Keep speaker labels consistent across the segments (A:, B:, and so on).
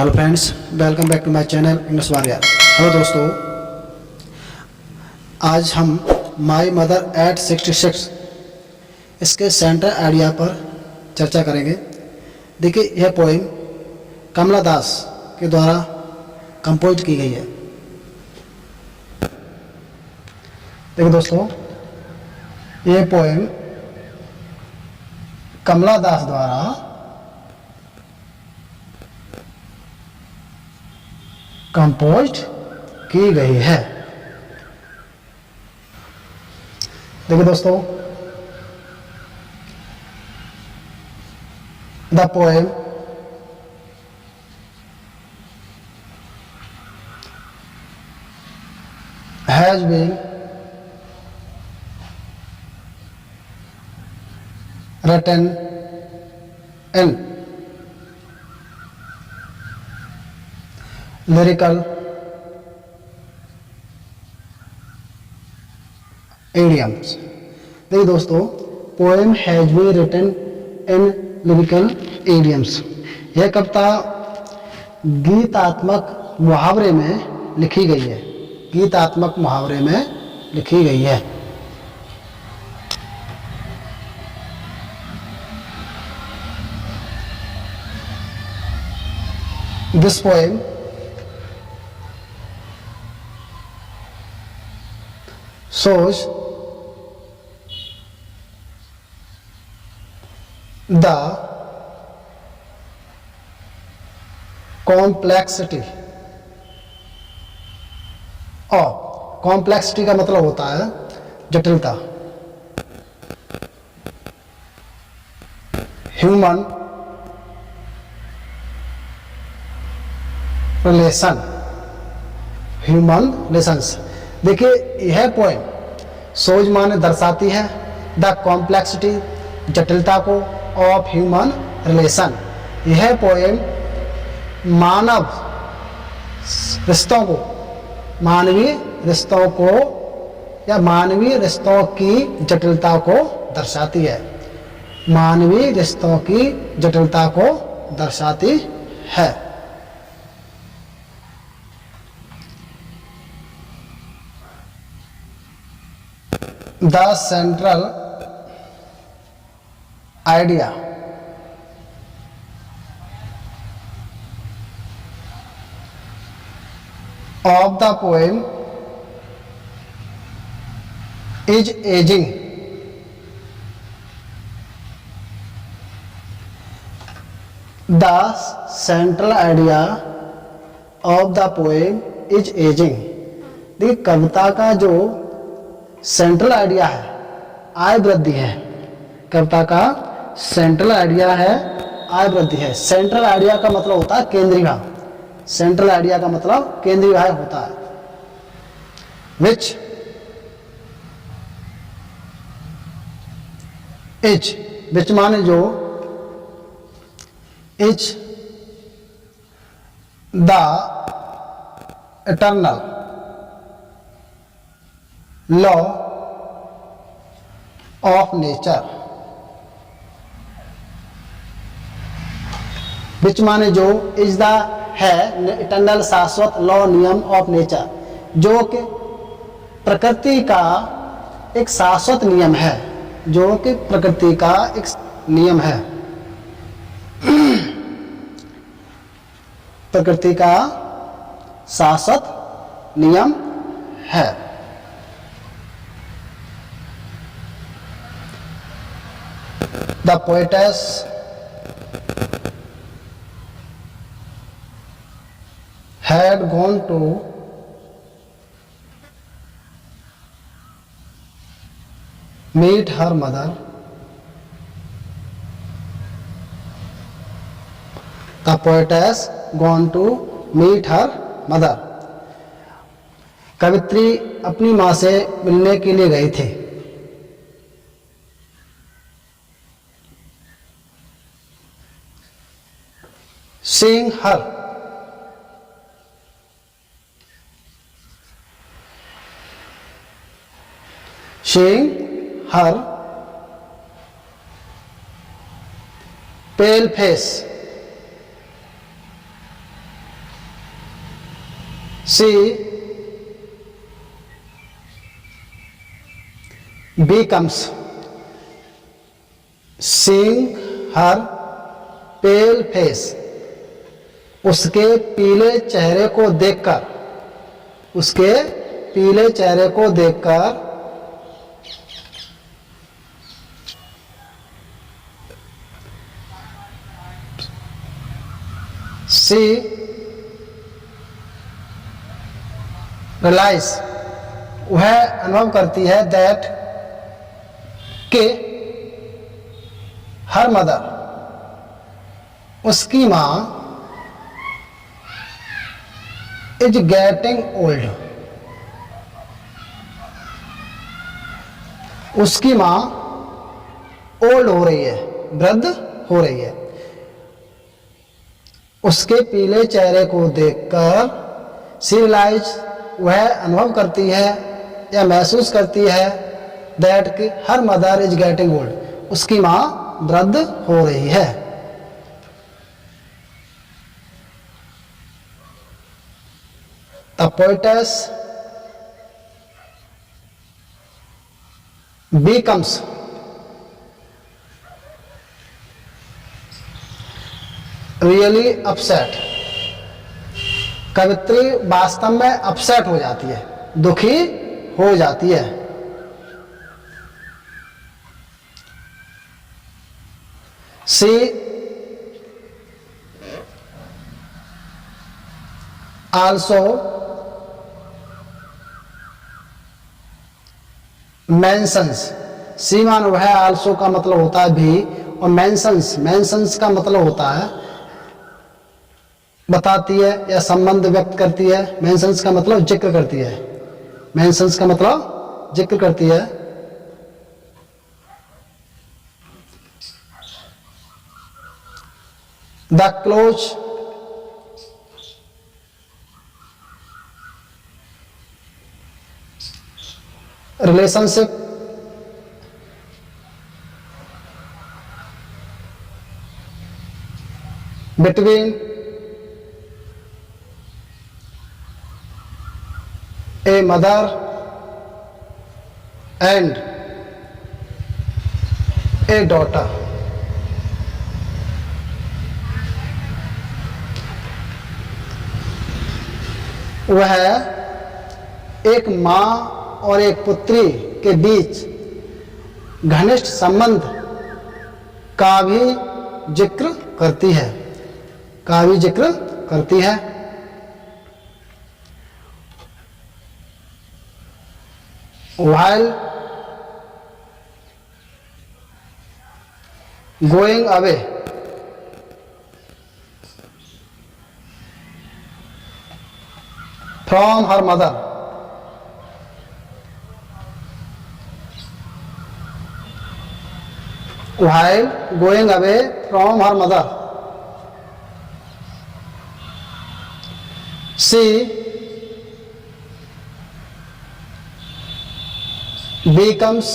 A: Hello friends, welcome back to my channel English Warrior. Hello दोस्तों, आज हम my mother eight 66 इसके centre idea पर चर्चा करेंगे। देखिए, यह पोइम कमला दास के द्वारा कंपोज की गई है। देखिए दोस्तों, यह पोइम कमला दास द्वारा कंपोज की गई है। देखिए दोस्तों, the poem has been written in lyrical idioms। देखिए दोस्तों, poem has been written in lyrical idioms। यह कविता गीतात्मक मुहावरे में लिखी गई है। गीतात्मक मुहावरे में लिखी गई है। This poem shows the complexity of complexity का मतलब होता है जटिलता। Human relation, human relations. देखिए, यह पोएम सोज माने दर्शाती है द कॉम्प्लेक्सिटी, जटिलता को, ऑफ ह्यूमन रिलेशन। यह पोएम मानव रिश्तों को, मानवीय रिश्तों को या मानवीय रिश्तों की जटिलता को दर्शाती है। मानवीय रिश्तों की जटिलता को दर्शाती है। The central idea of the poem is aging। The central idea of the poem is aging। देखिए, कविता का जो सेंट्रल आइडिया है आय वृद्धि है। कविता का सेंट्रल आइडिया है आय वृद्धि है। सेंट्रल आइडिया का मतलब होता है केंद्रीय भाव। सेंट्रल आइडिया का मतलब केंद्रीय भाव होता है। विच इच, विच माने जो, is the eternal law of nature. Which माने जो, इज द है इटर्नल शाश्वत, लॉ नियम ऑफ नेचर, जो कि प्रकृति का एक शाश्वत नियम है। जो कि प्रकृति का एक नियम है। प्रकृति का शाश्वत नियम है। The poetess had gone to meet her mother। The poetess gone to meet her mother। कवित्री अपनी माँ से मिलने के लिए गए थे। Seeing her, seeing her pale face she becomes, seeing her pale face, उसके पीले चेहरे को देखकर, उसके पीले चेहरे को देखकर she realize, वह अनुभव करती है that कि हर मदर, उसकी माँ इज गेटिंग ओल्ड, उसकी माँ ओल्ड हो रही है, वृद्ध हो रही है। उसके पीले चेहरे को देखकर शी रियलाइज, वह अनुभव करती है या महसूस करती है दैट कि हर मदर इज गेटिंग ओल्ड, उसकी माँ वृद्ध हो रही है। The poetess becomes really upset, कवित्री वास्तव में अपसेट हो जाती है, दुखी हो जाती है। She also mentions, सी मान वह, आल्सो का मतलब होता है भी, और मेंशंस, मेंशंस का मतलब होता है बताती है या संबंध व्यक्त करती है। मेंशंस का मतलब जिक्र करती है, मेंशंस का मतलब जिक्र करती है। The close relationship between a mother and a daughter, वह एक माँ और एक पुत्री के बीच घनिष्ठ संबंध का भी जिक्र करती है, का भी जिक्र करती है। While going away from her mother, while going away from her mother, she becomes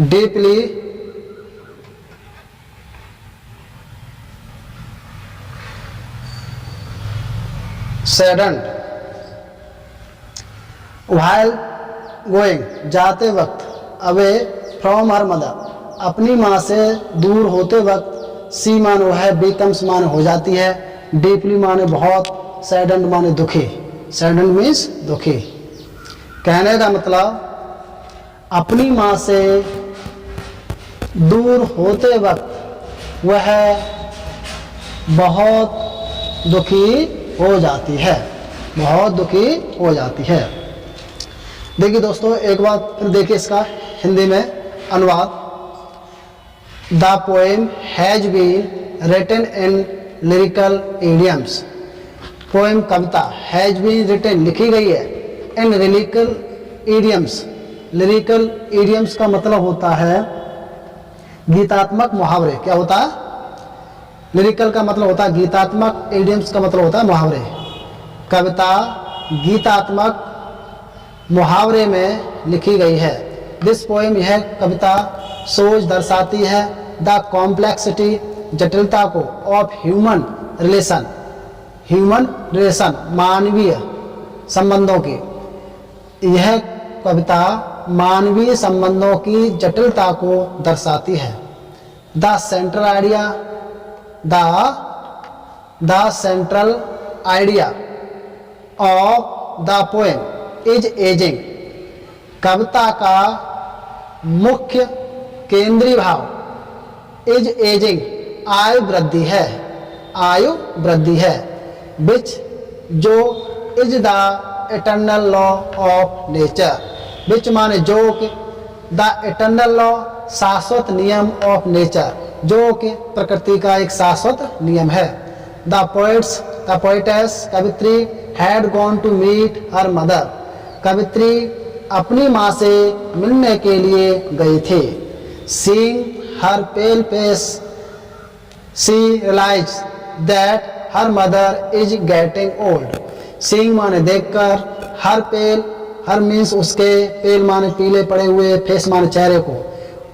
A: deeply saddened, while going, जाते वक्त, अवे फ्रॉम हर मदर, अपनी माँ से दूर होते वक्त, सी माने है, बिकम्स माने हो जाती है, डीपली माने बहुत, सैडेंड माने दुखी, सैडेंड मीन्स दुखी। कहने का मतलब अपनी माँ से दूर होते वक्त वह बहुत दुखी हो जाती है, बहुत दुखी हो जाती है। देखिए दोस्तों, एक बार फिर देखिए इसका हिंदी में अनुवाद। The poem has been written in lyrical idioms, poem कविता हैज बीन रिटन लिखी गई है, in lyrical idioms, lyrical idioms का मतलब होता है गीतात्मक मुहावरे। क्या होता है? लिरिकल का मतलब होता है गीतात्मक, इडियम्स का मतलब होता है मुहावरे। कविता गीतात्मक मुहावरे में लिखी गई है। दिस पोएम, यह कविता सोच दर्शाती है द कॉम्प्लेक्सिटी, जटिलता को, of human relation, human relation, मानवीय संबंधों की। यह कविता मानवीय संबंधों की जटिलता को दर्शाती है। The central idea the central idea of the poem is ageing. कविता का मुख्य केंद्रीय भाव इज एजिंग, आयु वृद्धि है, आयु वृद्धि है। विच, जो, is the eternal law of nature. Which माने जो कि, द इटर्नल लॉ शाश्वत नियम ऑफ नेचर, जो कि प्रकृति का एक शाश्वत नियम है। द पोएटेस कवित्री had gone to meet her mother. कवित्री अपनी माँ से मिलने के लिए गई थी। Seeing her pale face she realised that her mother is getting old. Seeing माने देखकर, हर मीन्स उसके, पेल माने पीले पड़े हुए, फेस माने चेहरे को,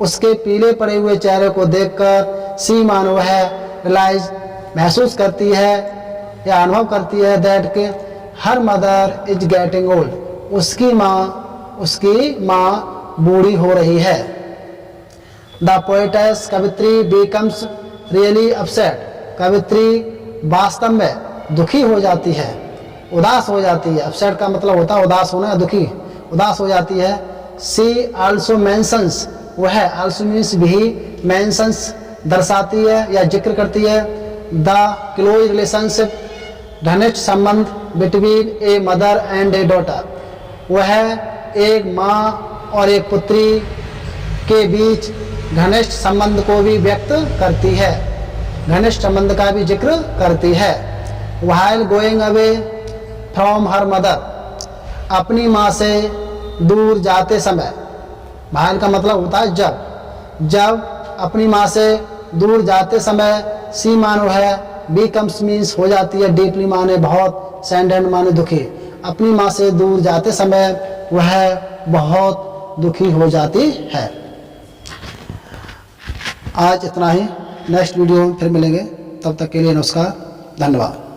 A: उसके पीले पड़े हुए चेहरे को देखकर, सी मानो है, रियलाइज महसूस करती है या अनुभव करती है, दैट के her mother is getting old, उसकी माँ बूढ़ी हो रही है। द पोएटेस कवित्री बिकम्स रियली अपसेट। कवित्री वास्तव में दुखी हो जाती है, उदास हो जाती है। अपसेट का मतलब होता है उदास होना, दुखी, उदास हो जाती है। सी आल्सो मेंशंस, वह आल्सो मीन्स भी, मेंशंस दर्शाती है या जिक्र करती है, द क्लोज रिलेशनशिप, घनिष्ठ संबंध, between a mother and A daughter. वह एक माँ और एक पुत्री के बीच घनिष्ठ संबंध को भी व्यक्त करती है, घनिष्ठ संबंध का भी जिक्र करती है। While going away from her mother, अपनी माँ से दूर जाते समय, व्हाइल का मतलब होता है जब अपनी माँ से दूर जाते समय, सी मानो है, बिकम्स मीन्स हो जाती है, डीपली माने बहुत, सैडेंड माने दुखी। अपनी माँ से दूर जाते समय वह बहुत दुखी हो जाती है। आज इतना ही, नेक्स्ट वीडियो में फिर मिलेंगे, तब तक के लिए नमस्कार, धन्यवाद।